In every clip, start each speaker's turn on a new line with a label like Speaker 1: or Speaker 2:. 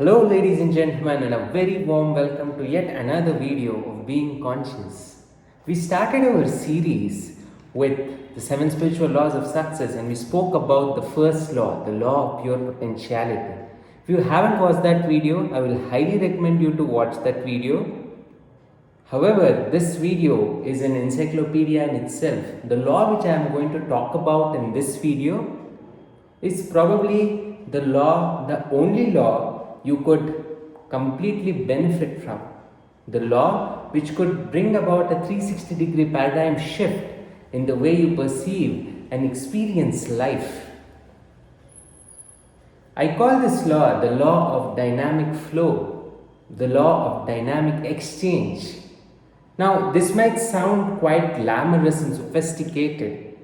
Speaker 1: Hello, ladies and gentlemen, and a very warm welcome to yet another video of Being Conscious. We started our series with the 7 spiritual laws of success, and we spoke about the first law, the law of pure potentiality. If you haven't watched that video, I will highly recommend you to watch that video. However, this video is an encyclopedia in itself. The law which I am going to talk about in this video is probably the only law you could completely benefit from. The law which could bring about a 360-degree paradigm shift in the way you perceive and experience life. I call this law the law of dynamic flow, the law of dynamic exchange. Now, this might sound quite glamorous and sophisticated,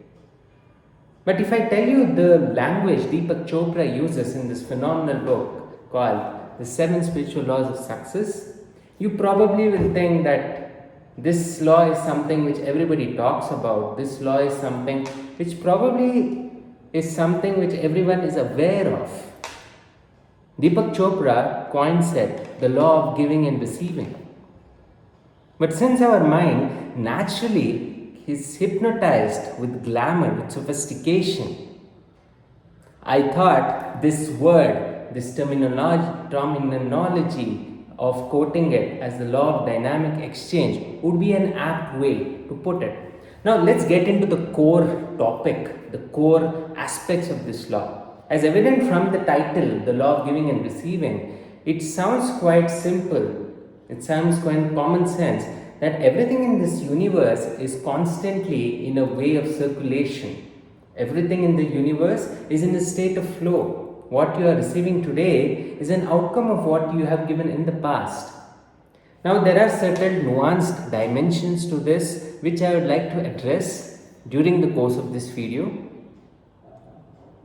Speaker 1: but if I tell you the language Deepak Chopra uses in this phenomenal book called The 7 Spiritual Laws of Success, you probably will think that this law is something which everybody talks about. This law is something which probably is something which everyone is aware of. Deepak Chopra coined it the law of giving and receiving. But since our mind naturally is hypnotized with glamour, with sophistication, I thought this word, this terminology of quoting it as the law of dynamic exchange would be an apt way to put it. Now let's get into the core topic, the core aspects of this law. As evident from the title, the law of giving and receiving, it sounds quite simple. It sounds quite common sense that everything in this universe is constantly in a way of circulation. Everything in the universe is in a state of flow. What you are receiving today is an outcome of what you have given in the past. Now, there are certain nuanced dimensions to this which I would like to address during the course of this video.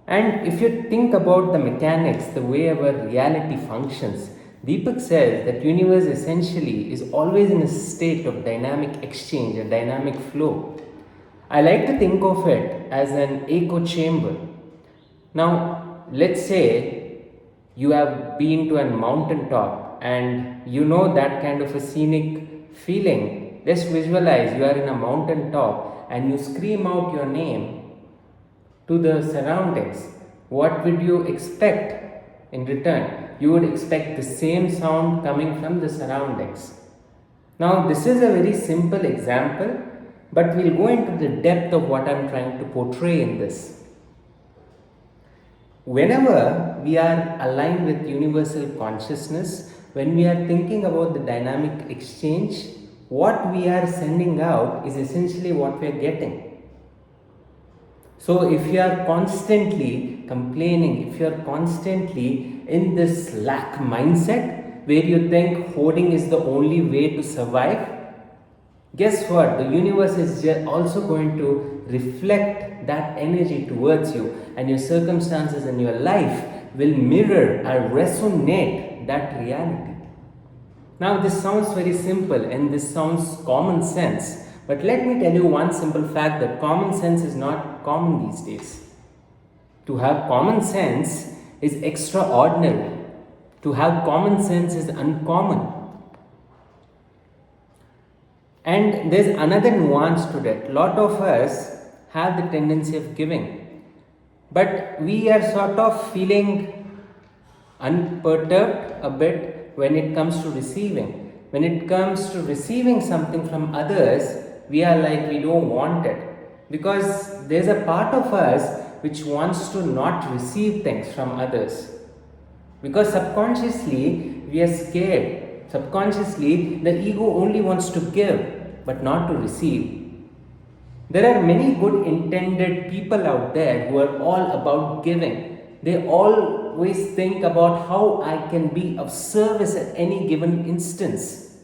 Speaker 1: And if you think about the mechanics, the way our reality functions, Deepak says that universe essentially is always in a state of dynamic exchange, a dynamic flow. I like to think of it as an echo chamber. Now, let's say you have been to a mountaintop and you know that kind of a scenic feeling. Just visualize you are in a mountaintop and you scream out your name to the surroundings. What would you expect in return? You would expect the same sound coming from the surroundings. Now, this is a very simple example, but we'll go into the depth of what I'm trying to portray in this. Whenever we are aligned with universal consciousness, when we are thinking about the dynamic exchange, what we are sending out is essentially what we are getting. So if you are constantly complaining, if you are constantly in this lack mindset where you think hoarding is the only way to survive, guess what? The universe is also going to reflect that energy towards you, and your circumstances in your life will mirror or resonate that reality. Now, this sounds very simple and this sounds common sense, but let me tell you one simple fact that common sense is not common these days. To have common sense is extraordinary. To have common sense is uncommon. And there's another nuance to that. A lot of us have the tendency of giving, but we are sort of feeling unperturbed a bit when it comes to receiving. When it comes to receiving something from others, we are like we don't want it, because there's a part of us which wants to not receive things from others, because subconsciously we are scared. Subconsciously the ego only wants to give but not to receive. There are many good intended people out there who are all about giving. They always think about how I can be of service at any given instance.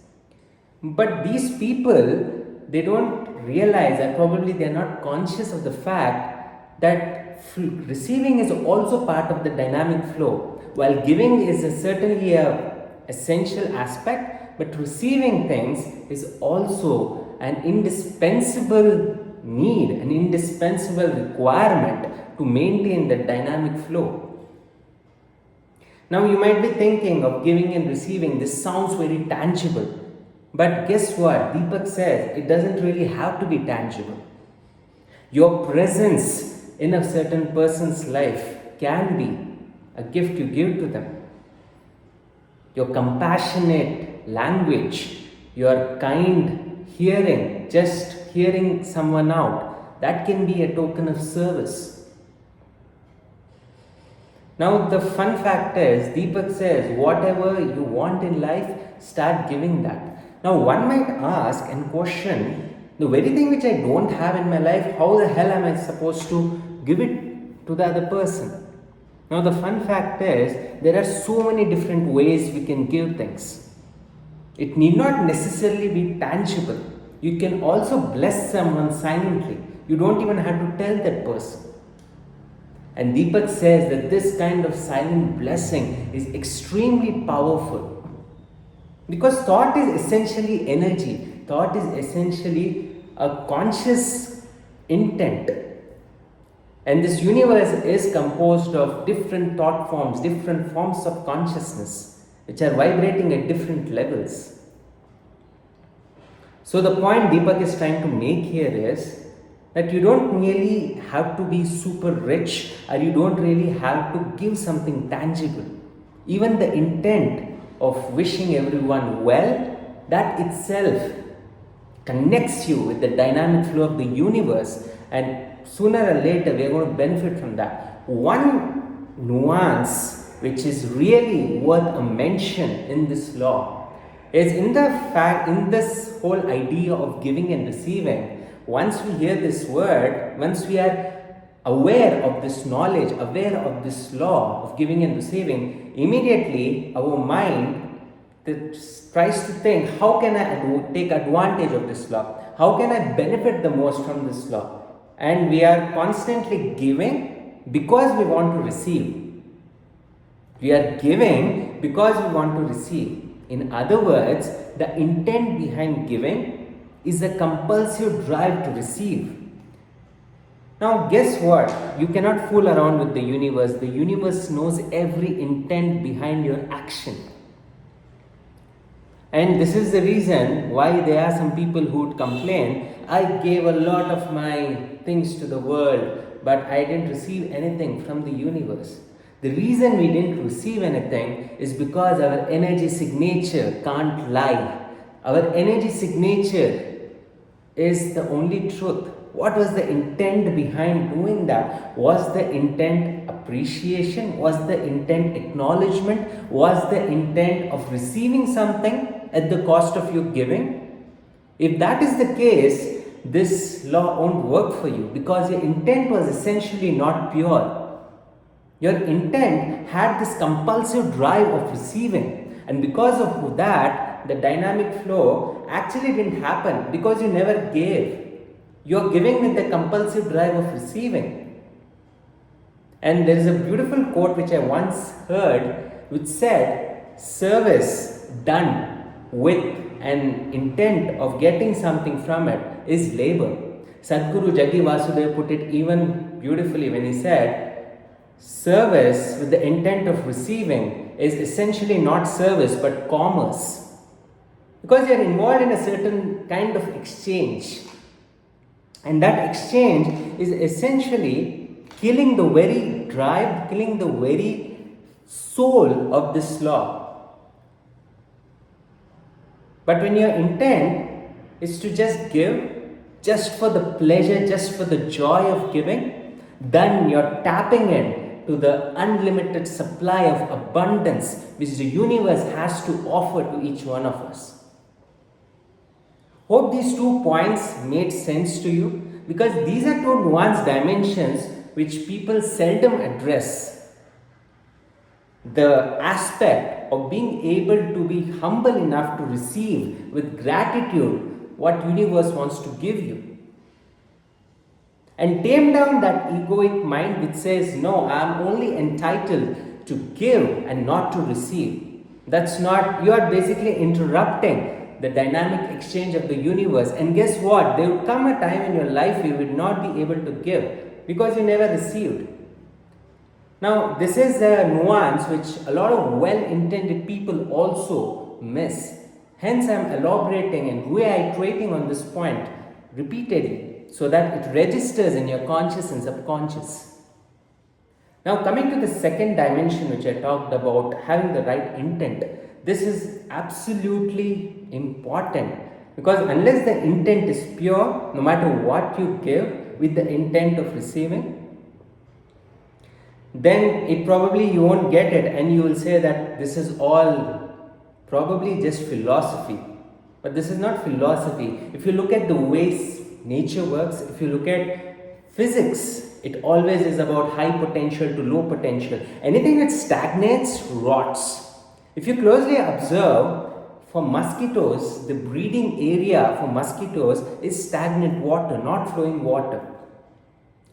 Speaker 1: But these people, they don't realize, and probably they are not conscious of the fact that receiving is also part of the dynamic flow. While giving is certainly a essential aspect, but receiving things is also an indispensable need, an indispensable requirement to maintain the dynamic flow. Now you might be thinking of giving and receiving, this sounds very tangible. But guess what? Deepak says it doesn't really have to be tangible. Your presence in a certain person's life can be a gift you give to them. Your compassionate language, your kind hearing, just hearing someone out, that can be a token of service. Now, the fun fact is, Deepak says, whatever you want in life, start giving that. Now, one might ask and question, the very thing which I don't have in my life, how the hell am I supposed to give it to the other person? Now, the fun fact is, there are so many different ways we can give things. It need not necessarily be tangible. You can also bless someone silently. You don't even have to tell that person. And Deepak says that this kind of silent blessing is extremely powerful. Because thought is essentially energy. Thought is essentially a conscious intent. And this universe is composed of different thought forms, different forms of consciousness, which are vibrating at different levels. So the point Deepak is trying to make here is that you don't really have to be super rich, or you don't really have to give something tangible. Even the intent of wishing everyone well, that itself connects you with the dynamic flow of the universe, and sooner or later we are going to benefit from that. One nuance which is really worth a mention in this law is in this whole idea of giving and receiving. Once we hear this word, once we are aware of this knowledge, aware of this law of giving and receiving, immediately our mind tries to think, how can I take advantage of this law? How can I benefit the most from this law? And we are constantly giving because we want to receive. We are giving because we want to receive. In other words, the intent behind giving is a compulsive drive to receive. Now, guess what? You cannot fool around with the universe. The universe knows every intent behind your action. And this is the reason why there are some people who would complain, I gave a lot of my things to the world, but I didn't receive anything from the universe. The reason we didn't receive anything is because our energy signature can't lie. Our energy signature is the only truth. What was the intent behind doing that? Was the intent appreciation? Was the intent acknowledgement? Was the intent of receiving something at the cost of your giving? If that is the case, this law won't work for you, because your intent was essentially not pure. Your intent had this compulsive drive of receiving, and because of that, the dynamic flow actually didn't happen because you never gave. You're giving with the compulsive drive of receiving. And there is a beautiful quote which I once heard which said, service done with an intent of getting something from it is labor. Sadhguru Jaggi Vasudev put it even beautifully when he said, service with the intent of receiving is essentially not service but commerce. Because you are involved in a certain kind of exchange. And that exchange is essentially killing the very drive, killing the very soul of this law. But when your intent is to just give, just for the pleasure, just for the joy of giving, then you're tapping in to the unlimited supply of abundance which the universe has to offer to each one of us. Hope these 2 points made sense to you, because these are 2 nuanced dimensions which people seldom address. The aspect of being able to be humble enough to receive with gratitude what universe wants to give you. And tame down that egoic mind which says, no, I am only entitled to give and not to receive. That's not, you are basically interrupting the dynamic exchange of the universe. And guess what? There would come a time in your life you would not be able to give because you never received. Now, this is a nuance which a lot of well-intended people also miss. Hence, I am elaborating and reiterating on this point repeatedly so that it registers in your conscious and subconscious. Now, coming to the second dimension which I talked about, having the right intent, this is absolutely important because unless the intent is pure, no matter what you give with the intent of receiving, then it probably you won't get it and you will say that this is all probably just philosophy. But this is not philosophy. If you look at the ways nature works, if you look at physics, it always is about high potential to low potential. Anything that stagnates rots. If you closely observe, for mosquitoes, the breeding area for mosquitoes is stagnant water, not flowing water.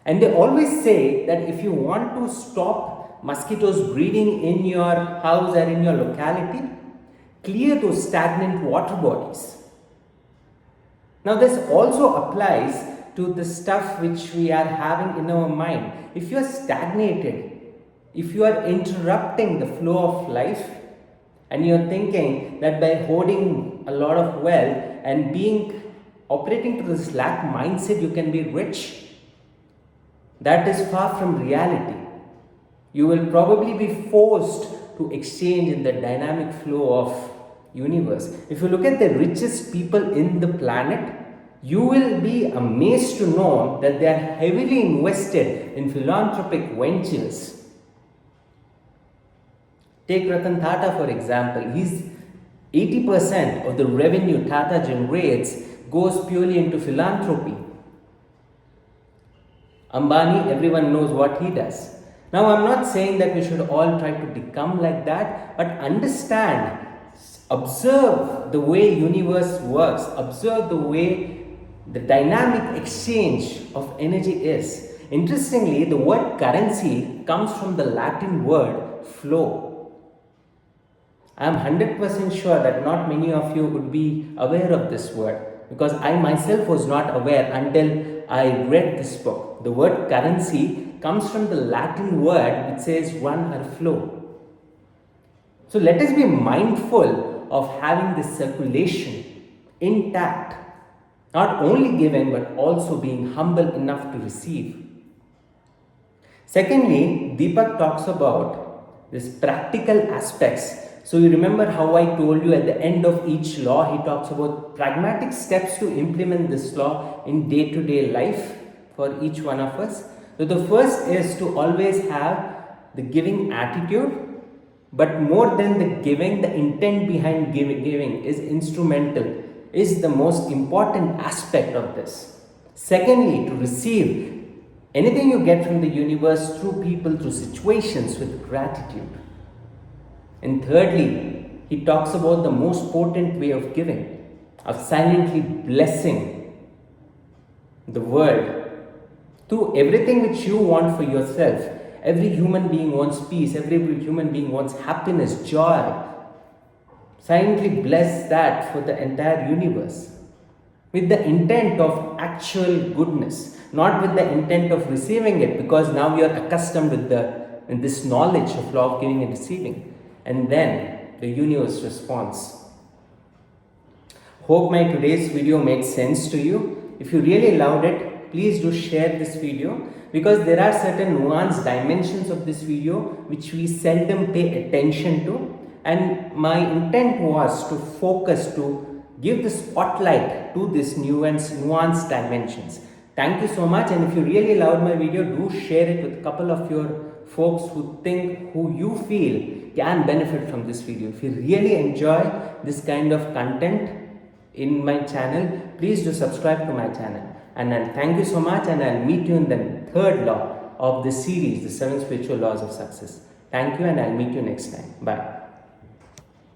Speaker 1: And they always say that if you want to stop mosquitoes breeding in your house or in your locality, clear those stagnant water bodies. Now, this also applies to the stuff which we are having in our mind. If you are stagnated, if you are interrupting the flow of life, and you are thinking that by hoarding a lot of wealth and operating to this lack mindset, you can be rich, that is far from reality. You will probably be forced to exchange in the dynamic flow of universe. If you look at the richest people in the planet, you will be amazed to know that they are heavily invested in philanthropic ventures. Take Ratan Tata for example. He's 80% of the revenue Tata generates goes purely into philanthropy. Ambani, everyone knows what he does. Now, I'm not saying that we should all try to become like that, but understand, observe the way universe works, observe the way the dynamic exchange of energy is. Interestingly, the word currency comes from the Latin word flow. I am 100% sure that not many of you would be aware of this word because I myself was not aware until I read this book. The word currency comes from the Latin word which says run or flow. So let us be mindful of having this circulation intact, not only giving but also being humble enough to receive. Secondly, Deepak talks about this practical aspects. So you remember how I told you at the end of each law, he talks about pragmatic steps to implement this law in day-to-day life for each one of us. So the first is to always have the giving attitude, but more than the giving, the intent behind giving is instrumental, is the most important aspect of this. Secondly, to receive anything you get from the universe through people, through situations with gratitude. And thirdly, he talks about the most potent way of giving, of silently blessing the world through everything which you want for yourself. Every human being wants peace, every human being wants happiness, joy. Silently bless that for the entire universe with the intent of actual goodness, not with the intent of receiving it, because now you are accustomed with this knowledge of law of giving and receiving. And then the universe responds. Hope my today's video made sense to you. If you really loved it, please do share this video because there are certain nuanced dimensions of this video which we seldom pay attention to. And my intent was to focus, to give the spotlight to these nuanced dimensions. Thank you so much. And if you really loved my video, do share it with a couple of your folks who you feel can benefit from this video. If you really enjoy this kind of content in my channel, please do subscribe to my channel. And I'll thank you so much, and I'll meet you in the third law of this series, the 7 Spiritual Laws of Success. Thank you, and I'll meet you next time. Bye.